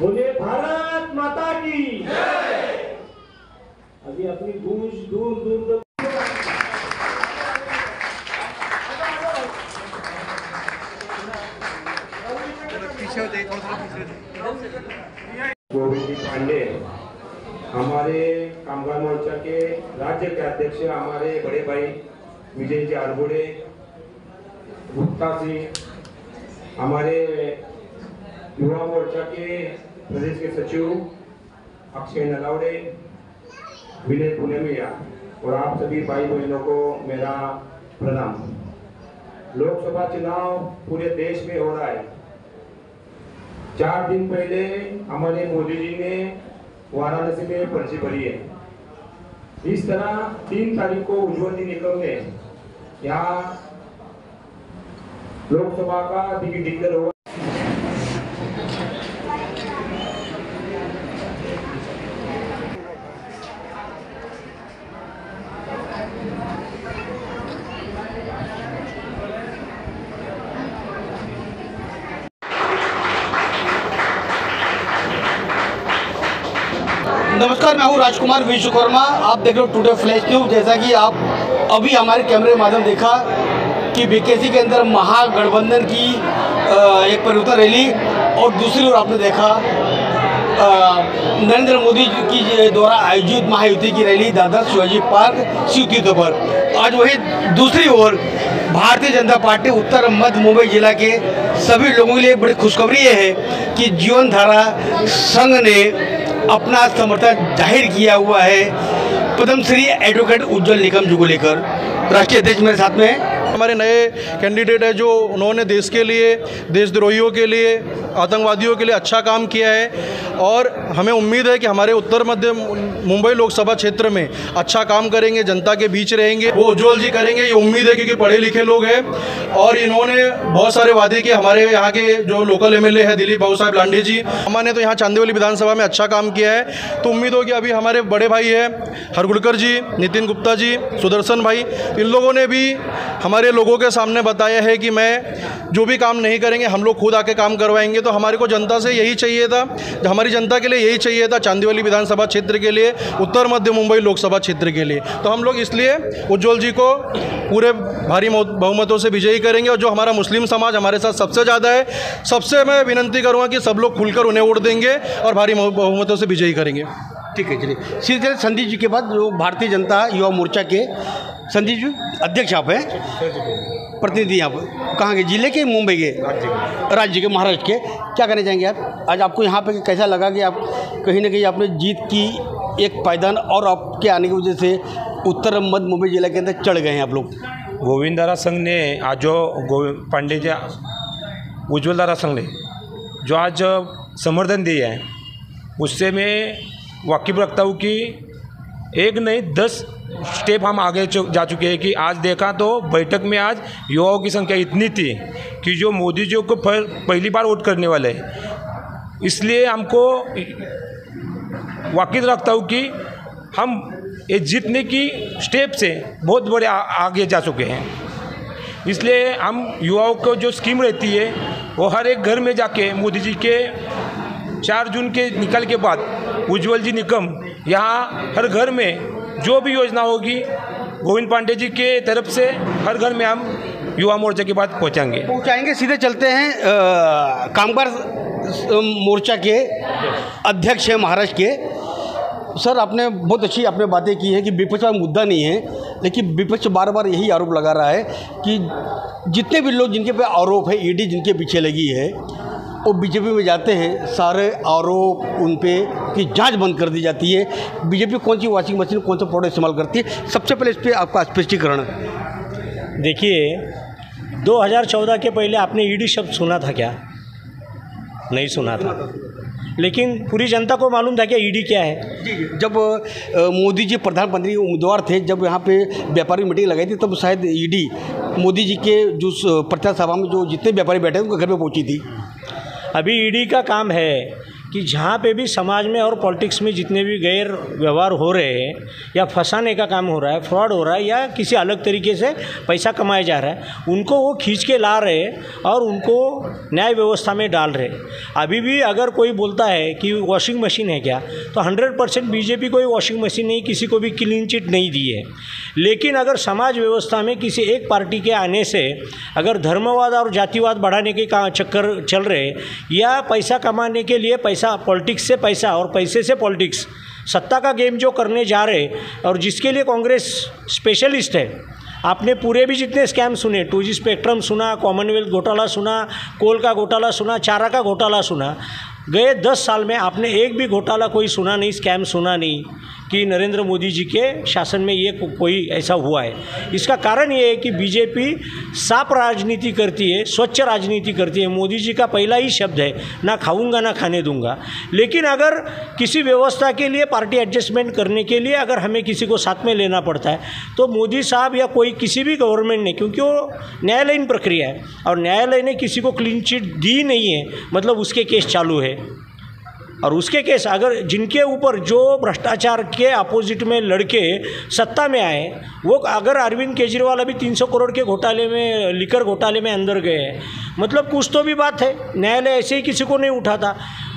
बोले भारत माता की जय। अभी अपनी गूंज दूर दूर तक गोविंद पांडे हमारे कामगार मोर्चा के राज्य के अध्यक्ष, हमारे बड़े भाई विजय जी आरगोड़े, गुप्ता सिंह, हमारे युवा मोर्चा के प्रदेश के सचिव अक्षय नलावड़े, विनय पुनेमिया और आप सभी भाई बहनों को मेरा प्रणाम। लोकसभा चुनाव पूरे देश में हो रहा है। 4 दिन पहले हमारे मोदी जी ने वाराणसी में पर्ची भरी है। इस तरह 3 तारीख को उज्ज्वल जी निकम ने यहाँ लोकसभा का टिकट डिक्लेयर हुआ। नमस्कार, मैं हूं राजकुमार विश्वकर्मा। आप देख रहे हो टुडे फ्लैश न्यूज। जैसा कि आप अभी हमारे कैमरे के माध्यम देखा कि बीकेसी के अंदर महागठबंधन की एक परिवर्तन रैली और दूसरी ओर आपने देखा नरेंद्र मोदी की द्वारा आयोजित महायुति की रैली दादर शिवाजी पार्क शिवतीर्थ पर। आज वही दूसरी ओर भारतीय जनता पार्टी उत्तर मध्य मुंबई जिला के सभी लोगों के लिए बड़ी खुशखबरी ये है कि जीवन धारा संघ ने अपना समर्थन जाहिर किया हुआ है पद्मश्री एडवोकेट उज्ज्वल निकम जी को लेकर। राष्ट्रीय अध्यक्ष मेरे साथ में है। हमारे नए कैंडिडेट है जो उन्होंने देश के लिए, देशद्रोहियों के लिए, आतंकवादियों के लिए अच्छा काम किया है और हमें उम्मीद है कि हमारे उत्तर मध्य मुंबई लोकसभा क्षेत्र में अच्छा काम करेंगे, जनता के बीच रहेंगे। वो उज्ज्वल जी करेंगे, ये उम्मीद है, क्योंकि पढ़े लिखे लोग हैं और इन्होंने बहुत सारे वादे किए। हमारे यहाँ के जो लोकल एमएलए है दिलीप बाबू साहब लांडे जी, हमने तो यहाँ चांदीवली विधानसभा में अच्छा काम किया है। तो उम्मीद हो कि अभी हमारे बड़े भाई है हरगुड़कर जी, नितिन गुप्ता जी, सुदर्शन भाई, इन लोगों ने भी हमारे लोगों के सामने बताया है कि मैं जो भी काम नहीं करेंगे हम लोग खुद आके काम करवाएंगे। तो हमारे को जनता से यही चाहिए था, हमारी जनता के लिए यही चाहिए था, चांदीवली विधानसभा क्षेत्र के लिए, उत्तर मध्य मुंबई लोकसभा क्षेत्र के लिए। तो हम लोग इसलिए उज्ज्वल जी को पूरे भारी बहुमतों से विजयी करेंगे। और जो हमारा मुस्लिम समाज हमारे साथ सबसे ज़्यादा है, सबसे मैं विनंती करूँगा कि सब लोग खुलकर उन्हें वोट देंगे और भारी बहुमतों से विजयी करेंगे। ठीक है, चलिए सीधे संदीप जी के बाद जो भारतीय जनता युवा मोर्चा के संदीप जी अध्यक्ष आप हैं, प्रतिनिधि आप कहाँ के, जिले के, मुंबई के, राज्य के, महाराष्ट्र के, क्या कहना चाहेंगे आप? आज आपको यहाँ पे कैसा लगा कि आप कहीं ना कहीं आपने जीत की एक पायदान और आपके आने की वजह से उत्तर मध्य मुंबई जिले के अंदर चढ़ गए हैं आप लोग? गोविंदारा संघ ने आज जो पांडे जी उज्ज्वलदारा संघ ने जो आज समर्थन दिया है उससे मैं वाकिफ रखता हूँ कि एक नहीं 10 स्टेप हम आगे जा चुके हैं। कि आज देखा तो बैठक में आज युवाओं की संख्या इतनी थी कि जो मोदी जी को पहली बार वोट करने वाले हैं। इसलिए हमको वाकिफ रखता हूँ कि हम ये जीतने की स्टेप से बहुत बड़े आगे जा चुके हैं। इसलिए हम युवाओं को जो स्कीम रहती है वो हर एक घर में जाके मोदी जी के 4 जून के निकल के बाद उज्ज्वल जी निकम यहाँ हर घर में जो भी योजना होगी गोविंद पांडे जी के तरफ से हर घर में हम युवा मोर्चा की बात पहुँचाएंगे। सीधे चलते हैं कामगार मोर्चा के अध्यक्ष हैं महाराष्ट्र के। सर, आपने बहुत अच्छी आपने बातें की है कि विपक्ष का मुद्दा नहीं है, लेकिन विपक्ष बार बार यही आरोप लगा रहा है कि जितने भी लोग जिनके पे आरोप है, ईडी जिनके पीछे लगी है, वो बीजेपी में जाते हैं, सारे आरोप उन पे की जांच बंद कर दी जाती है। बीजेपी कौन सी वॉशिंग मशीन, कौन सा प्रोडक्ट इस्तेमाल करती है? सबसे पहले इस पर आपका स्पष्टीकरण। देखिए, 2014 के पहले आपने ईडी शब्द सुना था क्या? नहीं सुना था, लेकिन पूरी जनता को मालूम था क्या ईडी क्या है। जब मोदी जी प्रधानमंत्री उम्मीदवार थे, जब यहाँ पे व्यापारी मीटिंग लगाई थी, तब शायद ईडी मोदी जी के जो प्रचार सभा में जो जितने व्यापारी बैठे उनके घर पे पहुँची थी। अभी ईडी का काम है कि जहाँ पे भी समाज में और पॉलिटिक्स में जितने भी गैर व्यवहार हो रहे हैं या फंसाने का काम हो रहा है, फ्रॉड हो रहा है या किसी अलग तरीके से पैसा कमाया जा रहा है, उनको वो खींच के ला रहे और उनको न्याय व्यवस्था में डाल रहे। अभी भी अगर कोई बोलता है कि वॉशिंग मशीन है क्या, तो 100% बीजेपी कोई वॉशिंग मशीन नहीं, किसी को भी क्लीन चिट नहीं दी है। लेकिन अगर समाज व्यवस्था में किसी एक पार्टी के आने से अगर धर्मवाद और जातिवाद बढ़ाने के चक्कर चल रहे या पैसा कमाने के लिए पैसा, पॉलिटिक्स से पैसा और पैसे से पॉलिटिक्स, सत्ता का गेम जो करने जा रहे और जिसके लिए कांग्रेस स्पेशलिस्ट है। आपने पूरे भी जितने स्कैम सुने, 2G स्पेक्ट्रम सुना, कॉमनवेल्थ घोटाला सुना, कोल का घोटाला सुना, चारा का घोटाला सुना, गए 10 साल में आपने एक भी घोटाला कोई सुना नहीं, स्कैम सुना नहीं कि नरेंद्र मोदी जी के शासन में ये कोई ऐसा हुआ है। इसका कारण ये है कि बीजेपी साफ राजनीति करती है, स्वच्छ राजनीति करती है। मोदी जी का पहला ही शब्द है, ना खाऊंगा ना खाने दूंगा। लेकिन अगर किसी व्यवस्था के लिए, पार्टी एडजस्टमेंट करने के लिए अगर हमें किसी को साथ में लेना पड़ता है तो मोदी साहब या कोई किसी भी गवर्नमेंट ने, क्योंकि वो न्यायालयीन प्रक्रिया है और न्यायालय ने किसी को क्लीन चिट दी नहीं है, मतलब उसके केस चालू है। और उसके केस अगर जिनके ऊपर जो भ्रष्टाचार के अपोजिट में लड़के सत्ता में आए, वो अगर अरविंद केजरीवाल अभी 300 करोड़ के घोटाले में, लिकर घोटाले में अंदर गए हैं, मतलब कुछ तो भी बात है। न्यायालय ऐसे ही किसी को नहीं उठाता।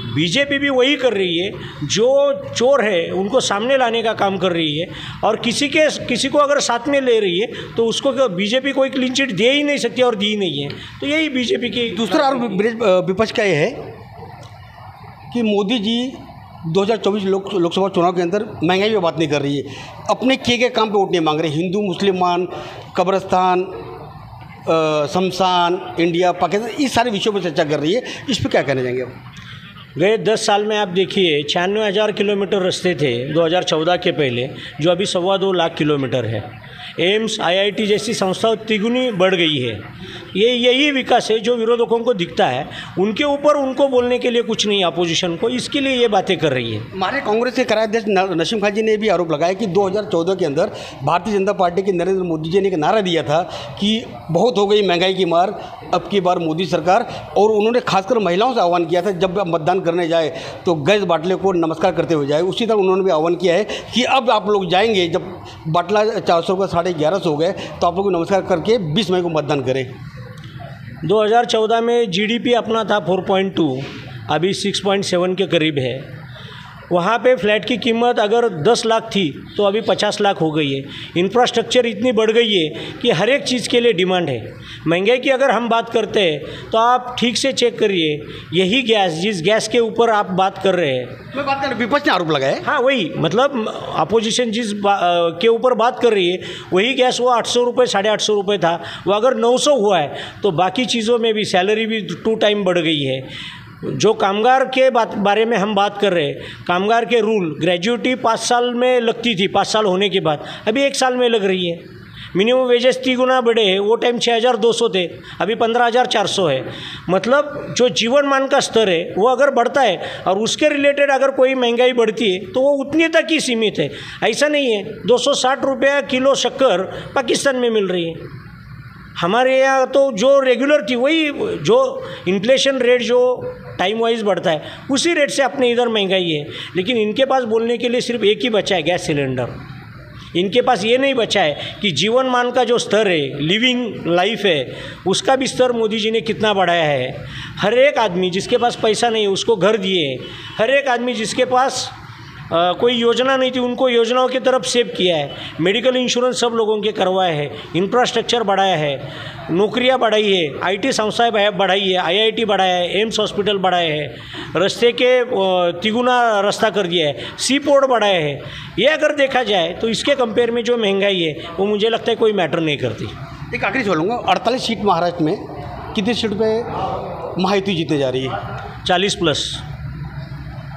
बीजेपी भी वही कर रही है, जो चोर है उनको सामने लाने का काम कर रही है और किसी को अगर साथ में ले रही है तो उसको बीजेपी कोई क्लीन चिट दे ही नहीं सकती और दी नहीं है। तो यही बीजेपी की दूसरा आरोप विपक्ष का ये है कि मोदी जी 2024 लोकसभा चुनाव के अंदर महंगाई पे बात नहीं कर रही है, अपने किए गए काम पे वोट नहीं मांग रहे। हिंदू मुसलमान, कब्रिस्तान, शमशान, इंडिया पाकिस्तान, इस सारे विषयों पर चर्चा कर रही है। इस पर क्या कहना चाहेंगे आप? गए 10 साल में आप देखिए 96,000 किलोमीटर रास्ते थे 2014 के पहले, जो अभी 2.25 लाख किलोमीटर है। एम्स, IIT जैसी संस्थाओं तिगुनी बढ़ गई है। यही विकास है जो विरोधकों को दिखता है। उनके ऊपर उनको बोलने के लिए कुछ नहीं, अपोजिशन को, इसके लिए ये बातें कर रही है। हमारे कांग्रेस के कार्याध्यक्ष नसीम खान जी ने भी आरोप लगाया कि 2014 के अंदर भारतीय जनता पार्टी के नरेंद्र मोदी जी ने एक नारा दिया था कि बहुत हो गई महंगाई की मार, अब की बार मोदी सरकार। और उन्होंने खासकर महिलाओं से आह्वान किया था जब मतदान करने जाए तो गैस बाटले को नमस्कार करते हुए जाए। उसी तरह उन्होंने भी आह्वान किया है कि अब आप लोग जाएंगे, जब बाटला 400 का 1150 हो गए तो आप लोग नमस्कार करके 20 मई को मतदान करें। 2014 में GDP अपना था 4.2, अभी 6.7 के करीब है। वहाँ पे फ्लैट की कीमत अगर 10 लाख थी तो अभी 50 लाख हो गई है। इंफ्रास्ट्रक्चर इतनी बढ़ गई है कि हर एक चीज़ के लिए डिमांड है। महंगाई की अगर हम बात करते हैं तो आप ठीक से चेक करिए, यही गैस, जिस गैस के ऊपर आप बात कर रहे हैं, मैं बात कर रहा हूँ, विपक्ष ने आरोप लगाया। हाँ वही, मतलब अपोजिशन जिस के ऊपर बात कर रही है वही गैस वो 800 रुपये, 850 रुपये था, वो अगर 900 हुआ है तो बाकी चीज़ों में भी सैलरी भी 2 टाइम बढ़ गई है। जो कामगार के बारे में हम बात कर रहे हैं, कामगार के रूल, ग्रेजुएटी 5 साल में लगती थी, 5 साल होने के बाद अभी 1 साल में लग रही है। मिनिमम वेजेस 3 गुना बढ़े हैं, वो टाइम 6,200 थे, अभी 15,400 है। मतलब जो जीवन मान का स्तर है वो अगर बढ़ता है और उसके रिलेटेड अगर कोई महंगाई बढ़ती है तो वो उतनी तक ही सीमित है। ऐसा नहीं है 260 रुपये किलो शक्कर पाकिस्तान में मिल रही है, हमारे यहाँ तो जो रेगुलर थी वही, जो इन्फ्लेशन रेट जो टाइम वाइज बढ़ता है उसी रेट से अपने इधर महंगाई है। लेकिन इनके पास बोलने के लिए सिर्फ एक ही बचा है, गैस सिलेंडर। इनके पास ये नहीं बचा है कि जीवन मान का जो स्तर है, लिविंग लाइफ है, उसका भी स्तर मोदी जी ने कितना बढ़ाया है। हर एक आदमी जिसके पास पैसा नहीं है उसको घर दिए, हर एक आदमी जिसके पास कोई योजना नहीं थी उनको योजनाओं की तरफ सेव किया है। मेडिकल इंश्योरेंस सब लोगों के करवाया है, इंफ्रास्ट्रक्चर बढ़ाया है, नौकरियां बढ़ाई है, IT संस्थाएं बढ़ाई है, IIT बढ़ाया है, एम्स हॉस्पिटल बढ़ाए हैं, रास्ते के 3 गुना रास्ता कर दिया है, सी पोर्ट बढ़ाया है। ये अगर देखा जाए तो इसके कंपेयर में जो महंगाई है वो मुझे लगता है कोई मैटर नहीं करती। एक आखिरी सवाल लूँगा, 48 सीट महाराष्ट्र में, कितनी सीट पे महायुति जीतने जा रही है? 40+।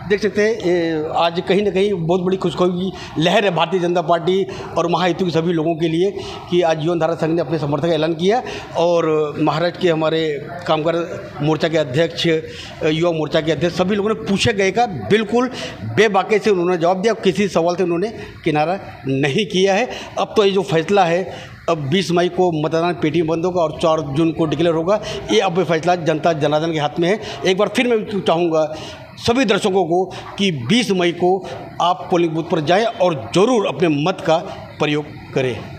देख सकते हैं आज कहीं ना कहीं बहुत बड़ी खुशखबरी की लहर है भारतीय जनता पार्टी और महायुति के सभी लोगों के लिए कि आज जीवनधारा संघ ने अपने समर्थन का ऐलान किया। और महाराष्ट्र के हमारे कामगार मोर्चा के अध्यक्ष, युवा मोर्चा के अध्यक्ष, सभी लोगों ने पूछे गए का बिल्कुल बेबाकी से उन्होंने जवाब दिया, किसी सवाल से उन्होंने किनारा नहीं किया है। अब तो ये जो फैसला है, अब 20 मई को मतदान पेटी बंद होगा और 4 जून को डिक्लेयर होगा। ये अब फैसला जनता जनार्दन के हाथ में है। एक बार फिर मैं चाहूँगा सभी दर्शकों को कि 20 मई को आप पोलिंग बूथ पर जाएं और ज़रूर अपने मत का प्रयोग करें।